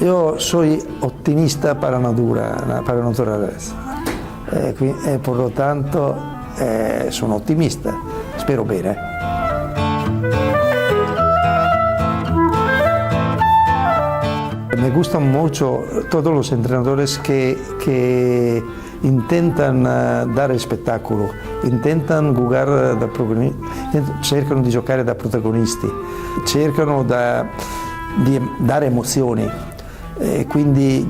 Io sono ottimista per naturaleza e per lo tanto sono ottimista, spero bene. Me gustan mucho todos los entrenadores que intentan dar spettacolo, intentan giocare da protagonisti, cercano di giocare da protagonisti, cercano di dare emozioni, quindi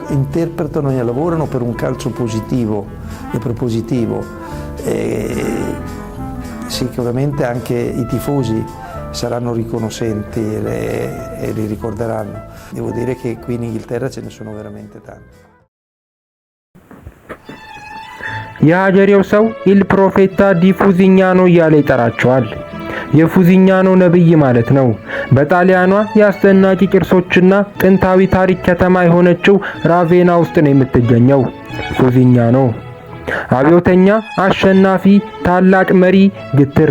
interpretano e lavorano per un calcio positivo e propositivo. Sicuramente anche i tifosi saranno riconoscenti e li ricorderanno. Devo dire che qui in Inghilterra ce ne sono veramente tanti. የሀገሬው ሰው ኢል ፕሮፌታ ዲ ፉዚኛኖ እያለ ይጠራቸዋል። የፉዚኛኖ ነብይ ማለት ነው። በጣሊያኗ የአስደናቂ ቅርሶችና ጥንታዊ ታሪክ ከተማ የሆነችው ራቬና ውስጥ ነው የምትገኘው ፉዚኛኖ። አብዮተኛ፣ አሸናፊ፣ ታላቅ መሪ፣ ግትር፣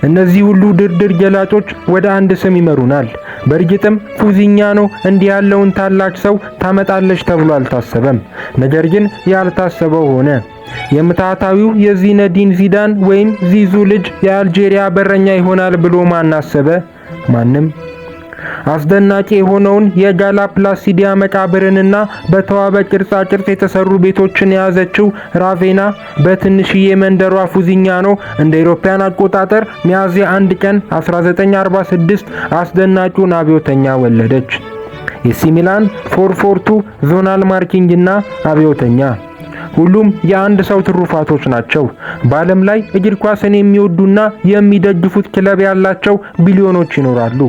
እነዚህ ሁሉ ድርድር ገላጮች ወደ አንድ ስም ይመሩናል። በእርግጥም ፉዚኛኖ እንዲህ ያለውን ታላቅ ሰው ታመጣለች ተብሎ አልታሰበም። ነገር ግን ያልታሰበው ሆነ። የምታታዊው የዚነዲን ዚዳን ወይም ዚዙ ልጅ የአልጄሪያ በረኛ ይሆናል ብሎ ማን አሰበ? ማንም። አስደናቂ የሆነውን የጋላ ፕላሲዲያ መቃብርንና በተዋበ ቅርጻ ቅርጽ የተሰሩ ቤቶችን የያዘችው ራቬና በትንሽዬ መንደሯ ፉዚኛኖ እንደ አውሮፓውያን አቆጣጠር ሚያዝያ 1 ቀን 1946 አስደናቂውን አብዮተኛ ወለደች። ኤሲ ሚላን 442 ዞናል ማርኪንግ እና አብዮተኛ ሁሉም የአንድ ሰው ትሩፋቶች ናቸው። በዓለም ላይ እግር ኳስን የሚወዱና የሚደግፉት ክለብ ያላቸው ቢሊዮኖች ይኖራሉ።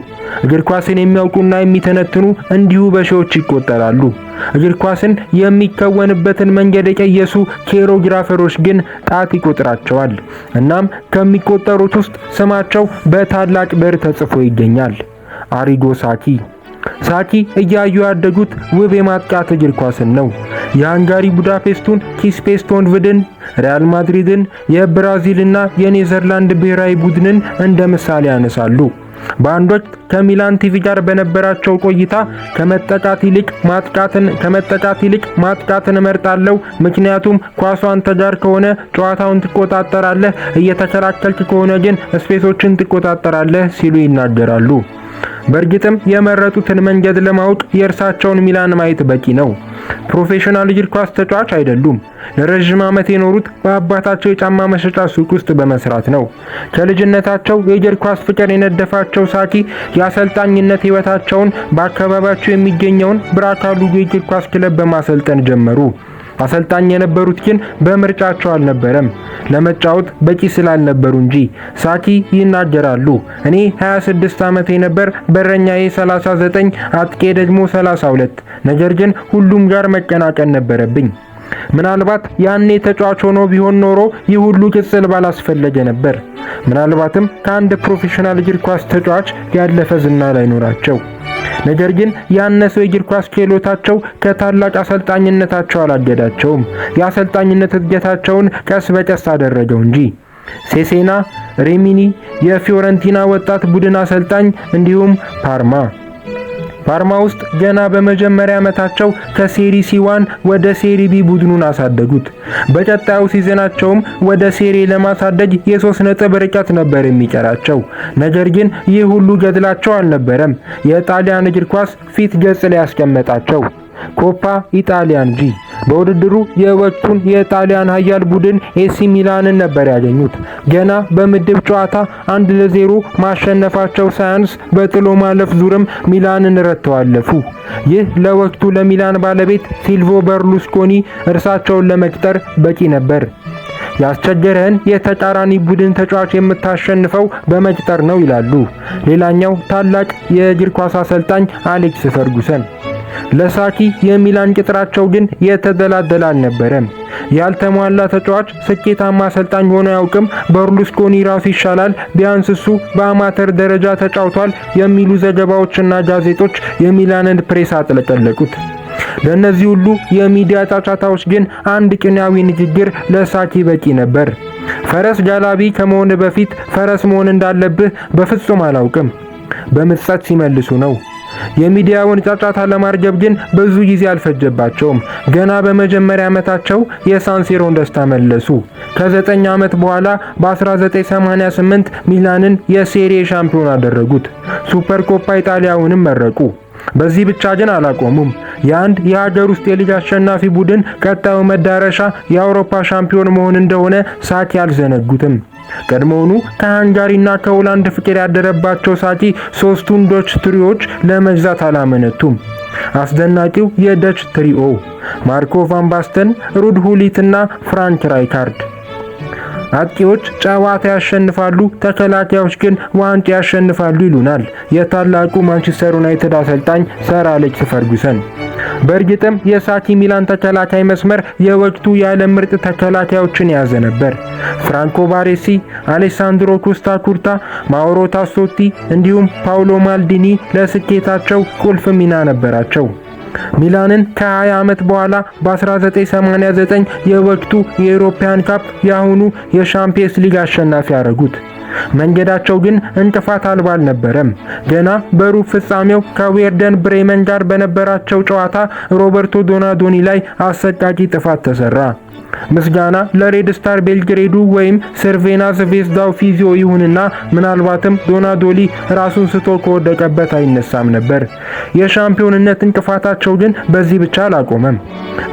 እግር ኳስን የሚያውቁና የሚተነትኑ እንዲሁ በሺዎች ይቆጠራሉ። እግር ኳስን የሚከወንበትን መንገድ የቀየሱ ኮሪዮግራፈሮች ግን ጣት ይቆጥራቸዋል። እናም ከሚቆጠሩት ውስጥ ስማቸው በታላቅ ብዕር ተጽፎ ይገኛል። አሪጎ ሳኪ። ሳኪ እያዩ ያደጉት ውብ የማጥቃት እግር ኳስን ነው። የሃንጋሪ ቡዳፔስቱን ኪስፔስቶንቭድን፣ ሪያል ማድሪድን፣ የብራዚልና የኔዘርላንድ ብሔራዊ ቡድንን እንደ ምሳሌ ያነሳሉ። በአንድ ወቅት ከሚላን ቲቪ ጋር በነበራቸው ቆይታ ከመጠቃት ይልቅ ማጥቃትን እመርጣለሁ፣ ምክንያቱም ኳሷ አንተ ጋር ከሆነ ጨዋታውን ትቆጣጠራለህ፣ እየተከላከልክ ከሆነ ግን ስፔሶችን ትቆጣጠራለህ ሲሉ ይናገራሉ። በእርግጥም የመረጡትን መንገድ ለማወቅ የእርሳቸውን ሚላን ማየት በቂ ነው። ፕሮፌሽናል እግር ኳስ ተጫዋች አይደሉም። ለረጅም ዓመት የኖሩት በአባታቸው የጫማ መሸጫ ሱቅ ውስጥ በመስራት ነው። ከልጅነታቸው የእግር ኳስ ፍቅር የነደፋቸው ሳኪ የአሰልጣኝነት ሕይወታቸውን በአካባቢያቸው የሚገኘውን ብራካሉጎ የእግር ኳስ ክለብ በማሰልጠን ጀመሩ። አሰልጣኝ የነበሩት ግን በምርጫቸው አልነበረም፣ ለመጫወት በቂ ስላልነበሩ እንጂ። ሳኪ ይናገራሉ። እኔ 26 ዓመቴ ነበር፣ በረኛዬ 39፣ አጥቄ ደግሞ 32። ነገር ግን ሁሉም ጋር መቀናቀን ነበረብኝ። ምናልባት ያኔ ተጫዋች ሆኖ ቢሆን ኖሮ ይህ ሁሉ ቅጽል ባላስፈለገ ነበር። ምናልባትም ከአንድ ፕሮፌሽናል እግር ኳስ ተጫዋች ያለፈ ዝና ላይኖራቸው። ነገር ግን ያነሰው የእግር ኳስ ክህሎታቸው ከታላቅ አሰልጣኝነታቸው አላገዳቸውም። የአሰልጣኝነት እድገታቸውን ቀስ በቀስ አደረገው እንጂ። ሴሴና፣ ሬሚኒ፣ የፊዮረንቲና ወጣት ቡድን አሰልጣኝ እንዲሁም ፓርማ ውስጥ ገና በመጀመሪያ ዓመታቸው ከሴሪ ሲ1 ወደ ሴሪ ቢ ቡድኑን አሳደጉት። በቀጣዩ ሲዝናቸውም ወደ ሴሪ ለማሳደግ የ3 ነጥብ ርቀት ነበር የሚቀራቸው። ነገር ግን ይህ ሁሉ ገድላቸው አልነበረም የጣሊያን እግር ኳስ ፊት ገጽ ላይ ያስቀመጣቸው። ኮፓ ኢጣሊያን ጂ በውድድሩ የወቅቱን የጣሊያን ኃያል ቡድን ኤሲ ሚላንን ነበር ያገኙት። ገና በምድብ ጨዋታ 1-0 ማሸነፋቸው ሳያንስ በጥሎ ማለፍ ዙርም ሚላንን ረተው አለፉ። ይህ ለወቅቱ ለሚላን ባለቤት ሲልቮ በርሉስኮኒ እርሳቸውን ለመቅጠር በቂ ነበር። ያስቸገረን የተቃራኒ ቡድን ተጫዋች የምታሸንፈው በመቅጠር ነው ይላሉ ሌላኛው ታላቅ የእግር ኳስ አሰልጣኝ አሌክስ ፈርጉሰን። ለሳኪ የሚላን ቅጥራቸው ግን የተደላደለ አልነበረም። ያልተሟላ ተጫዋች ስኬታማ አሰልጣኝ ሆኖ ያውቅም፣ በርሉስኮኒ ራሱ ይሻላል፣ ቢያንስ እሱ በአማተር ደረጃ ተጫውቷል የሚሉ ዘገባዎችና ጋዜጦች የሚላንን ፕሬስ አጥለቀለቁት። ለነዚህ ሁሉ የሚዲያ ጫጫታዎች ግን አንድ ቅኔያዊ ንግግር ለሳኪ በቂ ነበር። ፈረስ ጋላቢ ከመሆን በፊት ፈረስ መሆን እንዳለብህ በፍጹም አላውቅም። በምጸት ሲመልሱ ነው። የሚዲያውን ጫጫታ ለማርገብ ግን ብዙ ጊዜ አልፈጀባቸውም። ገና በመጀመሪያ ዓመታቸው የሳንሲሮን ደስታ መለሱ። ከ9 ዓመት በኋላ በ1988 ሚላንን የሴሪኤ ሻምፒዮን አደረጉት። ሱፐር ኮፓ ኢጣሊያውንም መረቁ። በዚህ ብቻ ግን አላቆሙም። የአንድ የሀገር ውስጥ የሊግ አሸናፊ ቡድን ቀጣዩ መዳረሻ የአውሮፓ ሻምፒዮን መሆን እንደሆነ ሳኪ አልዘነጉትም። ቀድሞውኑ ከሃንጋሪና ከሆላንድ ፍቅር ያደረባቸው ሳኪ ሶስቱን ዶች ትሪዎች ለመግዛት አላመነቱም። አስደናቂው የደች ትሪኦ ማርኮ ቫን ባስተን፣ ሩድ ሁሊት እና ፍራንክ ራይካርድ። አጥቂዎች ጨዋታ ያሸንፋሉ፣ ተከላካዮች ግን ዋንጫ ያሸንፋሉ ይሉናል የታላቁ ማንቸስተር ዩናይትድ አሰልጣኝ ሰር አሌክስ ፈርጉሰን። በእርግጥም የሳኪ ሚላን ተከላካይ መስመር የወቅቱ የዓለም ምርጥ ተከላካዮችን የያዘ ነበር። ፍራንኮ ባሬሲ፣ አሌሳንድሮ ኮስታ ኩርታ፣ ማውሮ ታሶቲ እንዲሁም ፓውሎ ማልዲኒ ለስኬታቸው ቁልፍ ሚና ነበራቸው። ሚላንን ከ20 ዓመት በኋላ በ1989 የወቅቱ የዩሮፒያን ካፕ የአሁኑ የሻምፒየንስ ሊግ አሸናፊ ያደረጉት። መንገዳቸው ግን እንቅፋት አልባ አልነበረም። ገና በሩብ ፍጻሜው ከዌርደን ብሬመን ጋር በነበራቸው ጨዋታ ሮበርቶ ዶናዶኒ ላይ አሰቃቂ ጥፋት ተሰራ። ምስጋና ለሬድ ስታር ቤልግሬዱ ወይም ሰርቬና ዝቬዝዳው ፊዚዮ ይሁንና ምናልባትም ዶናዶሊ ራሱን ስቶ ከወደቀበት አይነሳም ነበር። የሻምፒዮንነት እንቅፋታቸው ግን በዚህ ብቻ አላቆመም።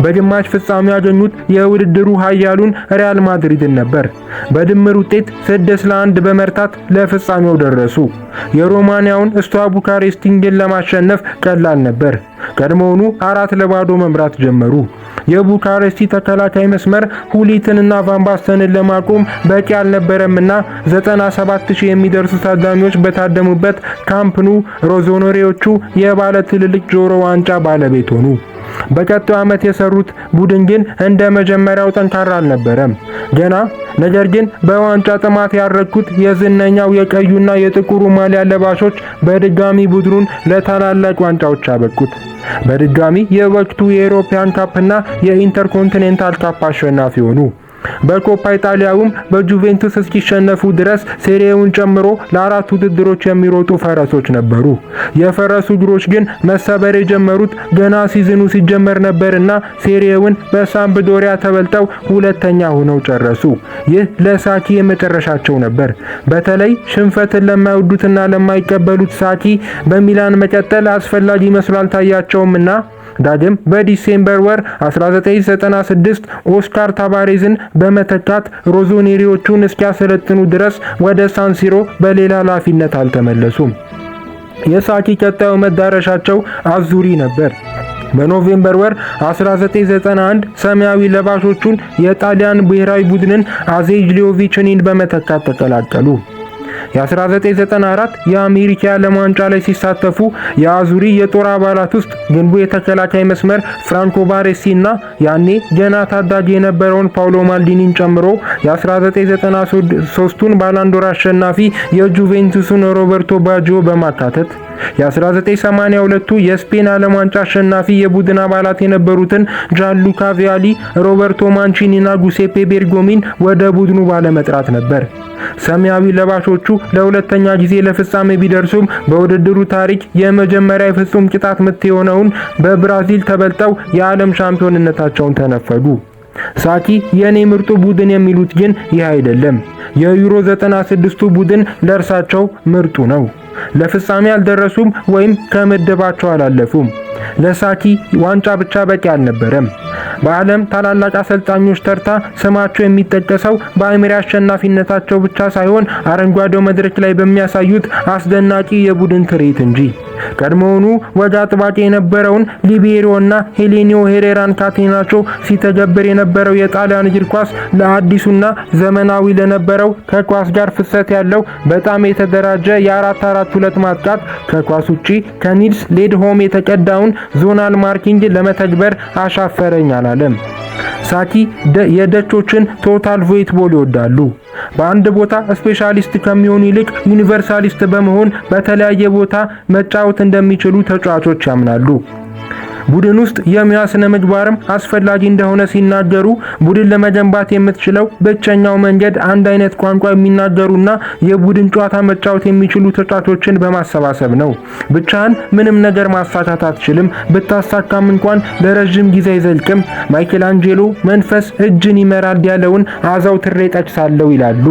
በግማሽ ፍጻሜው ያገኙት የውድድሩ ኃያሉን ሪያል ማድሪድን ነበር። በድምር ውጤት 6-1 በመርታት ለፍጻሜው ደረሱ። የሮማኒያውን ስቱዋ ቡካሬስቲን ግን ለማሸነፍ ቀላል ነበር። ቀድሞውኑ 4-0 መምራት ጀመሩ። የቡካሬስቲ ተከላካይ መስመር ሁሊትንና ቫን ባስተንን ለማቆም በቂ አልነበረምና 97,000 የሚደርሱ ታዳሚዎች በታደሙበት ካምፕ ኑ ሮዞኖሪዎቹ የባለ ትልልቅ ጆሮ ዋንጫ ባለቤት ሆኑ። በቀጣዩ ዓመት የሰሩት ቡድን ግን እንደ መጀመሪያው ጠንካራ አልነበረም። ነገር ግን በዋንጫ ጥማት ያረኩት የዝነኛው የቀዩና የጥቁሩ ማሊያ ለባሾች በድጋሚ ቡድኑን ለታላላቅ ዋንጫዎች አበቁት። በድጋሚ የወቅቱ የዩሮፒያን ካፕና የኢንተርኮንቲኔንታል ካፕ አሸናፊ ሆኑ። በኮፓ ኢጣሊያውም በጁቬንቱስ እስኪሸነፉ ድረስ ሴሪኤውን ጨምሮ ለአራት ውድድሮች የሚሮጡ ፈረሶች ነበሩ። የፈረሱ እግሮች ግን መሰበር የጀመሩት ገና ሲዝኑ ሲጀመር ነበርና ሴሪኤውን በሳምፕዶሪያ ተበልጠው ሁለተኛ ሆነው ጨረሱ። ይህ ለሳኪ የመጨረሻቸው ነበር። በተለይ ሽንፈትን ለማይወዱትና ለማይቀበሉት ሳኪ በሚላን መቀጠል አስፈላጊ መስሎ አልታያቸውምና ዳግም በዲሴምበር ወር 1996 ኦስካር ታባሬዝን በመተካት ሮዞኔሪዎቹን እስኪያሰለጥኑ ድረስ ወደ ሳንሲሮ በሌላ ኃላፊነት አልተመለሱም። የሳኪ ቀጣዩ መዳረሻቸው አዙሪ ነበር። በኖቬምበር ወር 1991 ሰማያዊ ለባሾቹን የጣሊያን ብሔራዊ ቡድንን አዜጅ ሊዮቪችኒን በመተካት ተቀላቀሉ። የ1994 የአሜሪካ የዓለም ዋንጫ ላይ ሲሳተፉ የአዙሪ የጦር አባላት ውስጥ ግንቡ የተከላካይ መስመር ፍራንኮ ባሬሲ እና ያኔ ገና ታዳጊ የነበረውን ፓውሎ ማልዲኒን ጨምሮ የ1993ቱን ባላንዶር አሸናፊ የጁቬንቱስን ሮበርቶ ባጂዮ በማካተት የ1982ቱ የስፔን ዓለም ዋንጫ አሸናፊ የቡድን አባላት የነበሩትን ጃንሉካ ቪያሊ፣ ሮበርቶ ማንቺኒ እና ጉሴፔ ቤርጎሚን ወደ ቡድኑ ባለመጥራት ነበር። ሰማያዊ ለባሾቹ ለሁለተኛ ጊዜ ለፍጻሜ ቢደርሱም በውድድሩ ታሪክ የመጀመሪያ የፍጹም ቅጣት ምት የሆነውን በብራዚል ተበልጠው የዓለም ሻምፒዮንነታቸውን ተነፈጉ። ሳኪ የኔ ምርጡ ቡድን የሚሉት ግን ይህ አይደለም። የዩሮ 96ቱ ቡድን ለእርሳቸው ምርጡ ነው። ለፍጻሜ አልደረሱም ወይም ከምድባቸው አላለፉም። ለሳኪ ዋንጫ ብቻ በቂ አልነበረም። በዓለም ታላላቅ አሰልጣኞች ተርታ ስማቸው የሚጠቀሰው በአይምሪ አሸናፊነታቸው ብቻ ሳይሆን አረንጓዴው መድረክ ላይ በሚያሳዩት አስደናቂ የቡድን ትርኢት እንጂ። ቀድሞውኑ ወግ አጥባቂ የነበረውን ሊቤሪዮና ሄሌኒዮ ሄሬራን ካቴናቾ ሲተገብር የነበረው የጣሊያን እግር ኳስ ለአዲሱና ዘመናዊ ለነበረው ከኳስ ጋር ፍሰት ያለው በጣም የተደራጀ የ4-4-2 ማጥቃት ከኳስ ውጪ ከኒልስ ሌድሆም የተቀዳውን ዞናል ማርኪንግ ለመተግበር አሻፈረኝ አላለም። ሳኪ የደቾችን ቶታል ቮይትቦል ይወዳሉ። በአንድ ቦታ ስፔሻሊስት ከሚሆኑ ይልቅ ዩኒቨርሳሊስት በመሆን በተለያየ ቦታ መጫወት እንደሚችሉ ተጫዋቾች ያምናሉ። ቡድን ውስጥ የሙያ ስነ ምግባርም አስፈላጊ እንደሆነ ሲናገሩ ቡድን ለመገንባት የምትችለው ብቸኛው መንገድ አንድ አይነት ቋንቋ የሚናገሩና የቡድን ጨዋታ መጫወት የሚችሉ ተጫዋቾችን በማሰባሰብ ነው። ብቻህን ምንም ነገር ማሳካት አትችልም። ብታሳካም እንኳን ለረጅም ጊዜ አይዘልቅም። ማይክል አንጄሎ መንፈስ እጅን ይመራል ያለውን አዘውትሬ ጠቅሳለሁ ይላሉ።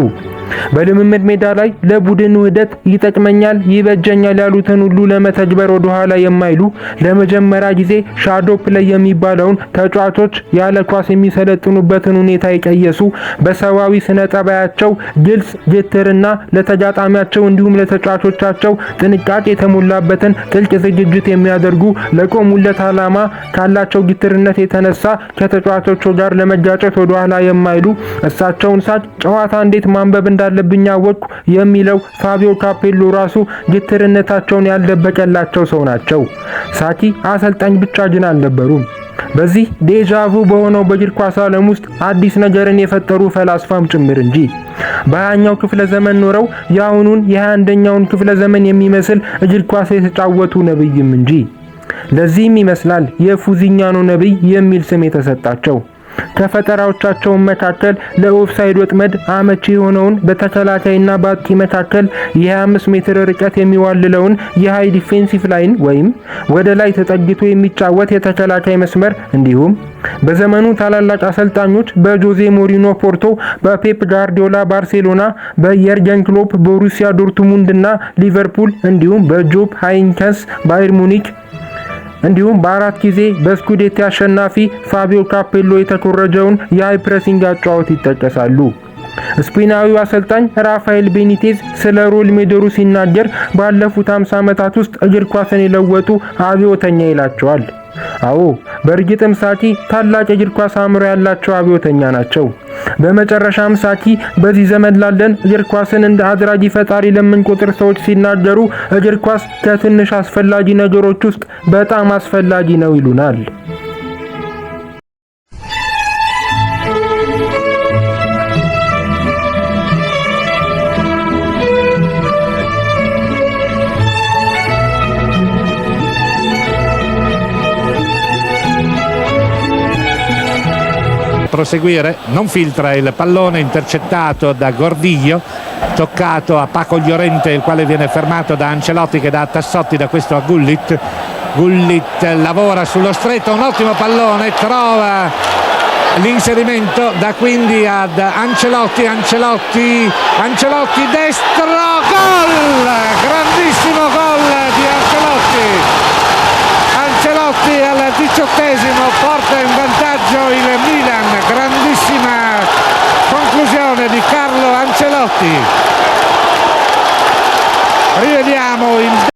በልምምድ ሜዳ ላይ ለቡድን ውህደት ይጠቅመኛል፣ ይበጀኛል ያሉትን ሁሉ ለመተግበር ወደ ኋላ የማይሉ ለመጀመሪያ ጊዜ ሻዶ ፕሌይ የሚባለውን ተጫዋቾች ያለ ኳስ የሚሰለጥኑበትን ሁኔታ የቀየሱ በሰዋዊ ስነ ጠባያቸው ግልጽ፣ ግትርና ለተጋጣሚያቸው እንዲሁም ለተጫዋቾቻቸው ጥንቃቄ የተሞላበትን ጥልቅ ዝግጅት የሚያደርጉ ለቆሙለት ዓላማ ካላቸው ግትርነት የተነሳ ከተጫዋቾቹ ጋር ለመጋጨት ወደ ኋላ የማይሉ እሳቸውን ሳቅ ጨዋታ እንዴት ማንበብ እንዳለብኝ አወቅኩ የሚለው ፋቢዮ ካፔሎ ራሱ ግትርነታቸውን ያልደበቀላቸው ሰው ናቸው። ሳኪ አሰልጣኝ ብቻ ግን አልነበሩም። በዚህ ዴጃvu በሆነው በእግር ኳስ ዓለም ውስጥ አዲስ ነገርን የፈጠሩ ፈላስፋም ጭምር እንጂ። በ20ኛው ክፍለ ዘመን ኖረው የአሁኑን የ21ኛውን ክፍለ ዘመን የሚመስል እግር ኳስ የተጫወቱ ነብይም እንጂ። ለዚህም ይመስላል የፉዚኛኖ ነብይ የሚል ስም የተሰጣቸው። ከፈጠራዎቻቸው መካከል ለኦፍሳይድ ወጥመድ አመቺ የሆነውን በተከላካይና በአጥቂ መካከል የ25 ሜትር ርቀት የሚዋልለውን የሃይ ዲፌንሲቭ ላይን ወይም ወደ ላይ ተጠግቶ የሚጫወት የተከላካይ መስመር እንዲሁም በዘመኑ ታላላቅ አሰልጣኞች በጆዜ ሞሪኖ ፖርቶ፣ በፔፕ ጋርዲዮላ ባርሴሎና፣ በየርገን ክሎፕ ቦሩሲያ ዶርትሙንድና ሊቨርፑል እንዲሁም በጆብ ሃይንከንስ ባየር ሙኒክ እንዲሁም በአራት ጊዜ በስኩዴቲ አሸናፊ ፋቢዮ ካፔሎ የተኮረጀውን የሃይ ፕሬሲንግ አጫዋወት ይጠቀሳሉ። ስፔናዊው አሰልጣኝ ራፋኤል ቤኒቴዝ ስለ ሮል ሜደሩ ሲናገር ባለፉት 50 ዓመታት ውስጥ እግር ኳስን የለወጡ አብዮተኛ ይላቸዋል። አዎ በእርግጥም ሳኪ ታላቅ የእግር ኳስ አእምሮ ያላቸው አብዮተኛ ናቸው። በመጨረሻም ሳኪ በዚህ ዘመን ላለን እግር ኳስን እንደ አድራጊ ፈጣሪ ለምንቆጥር ሰዎች ሲናገሩ እግር ኳስ ከትንሽ አስፈላጊ ነገሮች ውስጥ በጣም አስፈላጊ ነው ይሉናል። Proseguire, non filtra il pallone, intercettato da Gordillo, toccato a Paco Llorente, il quale viene fermato da Ancelotti che dà Tassotti, da questo a Gullit. Gullit lavora sullo stretto, un ottimo pallone, trova l'inserimento, da quindi ad Ancelotti, Ancelotti destro, gol! Grandissimo gol di Ancelotti! Ancelotti al 18esimo porta in vantaggio il Milan, grandissima conclusione di Carlo Ancelotti. Rivediamo il